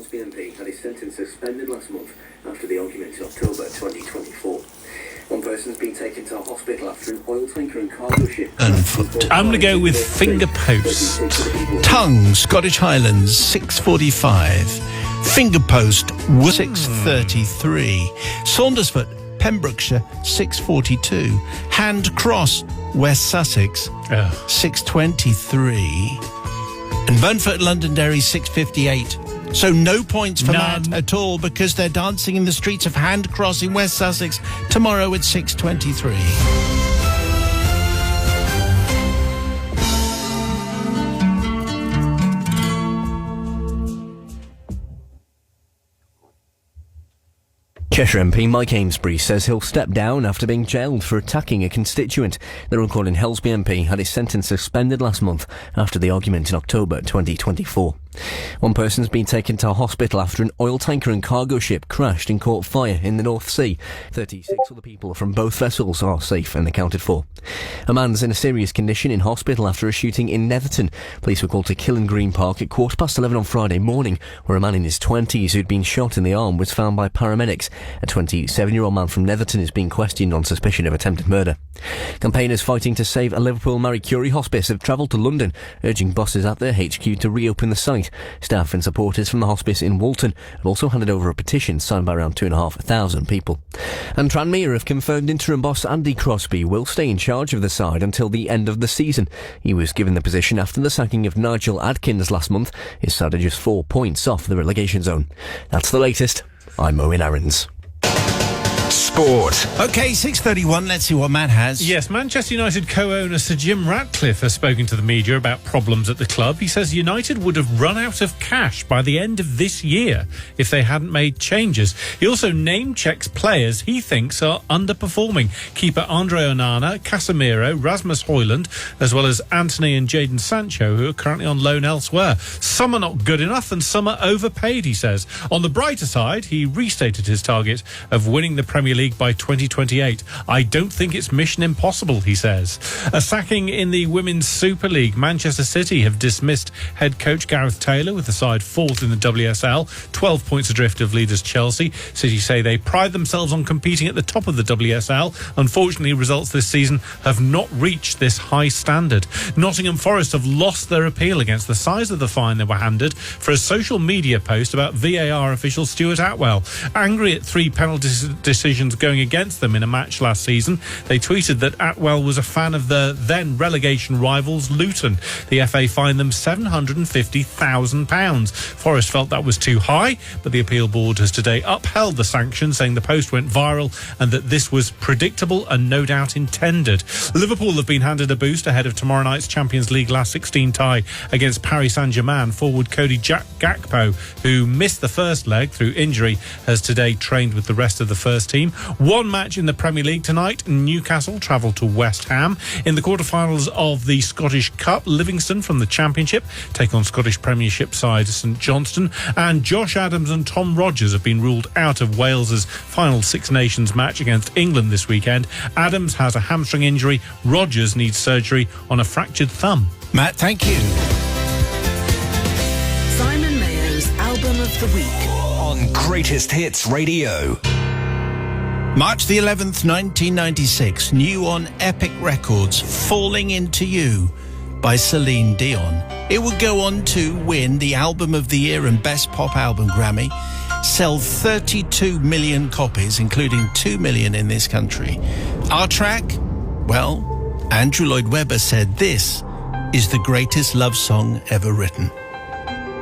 Helsby MP had his sentence suspended last month after the argument in October 2024. One person's been taken to a hospital after an oil tanker and cargo ship. I'm going to go with finger post. Tongue, Scottish Highlands, 6:45. Finger post, 6:33. Saundersfoot, Pembrokeshire, 6:42. Hand Cross, West Sussex, 6:23. And Burnfoot, Londonderry, 6:58. So no points for Matt at all because they're dancing in the streets of Hand Cross in West Sussex tomorrow at 6:23. Cheshire MP Mike Amesbury says he'll step down after being jailed for attacking a constituent. The Runcorn Helsby MP had his sentence suspended last month after the argument in October 2024. One person's been taken to a hospital after an oil tanker and cargo ship crashed and caught fire in the North Sea. 36 other people from both vessels are safe and accounted for. A man's in a serious condition in hospital after a shooting in Netherton. Police were called to Killen Green Park at 11:15 on Friday morning, where a man in his 20s who'd been shot in the arm was found by paramedics. A 27-year-old man from Netherton is being questioned on suspicion of attempted murder. Campaigners fighting to save a Liverpool Marie Curie hospice have travelled to London, urging bosses at their HQ to reopen the site. Staff and supporters from the hospice in Walton have also handed over a petition signed by around 2,500 people. And Tranmere have confirmed interim boss Andy Crosby will stay in charge of the side until the end of the season. He was given the position after the sacking of Nigel Adkins last month. His side are just 4 points off the relegation zone. That's the latest. I'm Owen Aarons. Sport. OK, 6:31. Let's see what Matt has. Yes, Manchester United co-owner Sir Jim Ratcliffe has spoken to the media about problems at the club. He says United would have run out of cash by the end of this year if they hadn't made changes. He also name-checks players he thinks are underperforming. Keeper Andre Onana, Casemiro, Rasmus Højlund, as well as Anthony and Jadon Sancho, who are currently on loan elsewhere. Some are not good enough and some are overpaid, he says. On the brighter side, he restated his target of winning the Premier League by 2028. I don't think it's mission impossible, he says. A sacking in the Women's Super League. Manchester City have dismissed head coach Gareth Taylor with the side fourth in the WSL, 12 points adrift of leaders Chelsea. City say they pride themselves on competing at the top of the WSL. Unfortunately, results this season have not reached this high standard. Nottingham Forest have lost their appeal against the size of the fine they were handed for a social media post about VAR official Stuart Atwell. Angry at 3 penalty decisions going against them in a match last season, they tweeted that Atwell was a fan of the then relegation rivals Luton. The FA fined them £750,000. Forest felt that was too high, but the appeal board has today upheld the sanction, saying the post went viral and that this was predictable and no doubt intended. Liverpool have been handed a boost ahead of tomorrow night's Champions League last 16 tie against Paris Saint-Germain. Forward Cody Gakpo, who missed the first leg through injury, has today trained with the rest of the first team. One match in the Premier League tonight. Newcastle travel to West Ham. In the quarterfinals of the Scottish Cup, Livingston from the Championship take on Scottish Premiership side St Johnstone. And Josh Adams and Tom Rogers have been ruled out of Wales's final Six Nations match against England this weekend. Adams has a hamstring injury. Rogers needs surgery on a fractured thumb. Matt, thank you. Simon Mayo's Album of the Week on Greatest Hits Radio. March the 11th, 1996, new on Epic Records, Falling Into You by Celine Dion. It would go on to win the Album of the Year and Best Pop Album Grammy, sell 32 million copies, including 2 million in this country. Our track? Well, Andrew Lloyd Webber said this is the greatest love song ever written.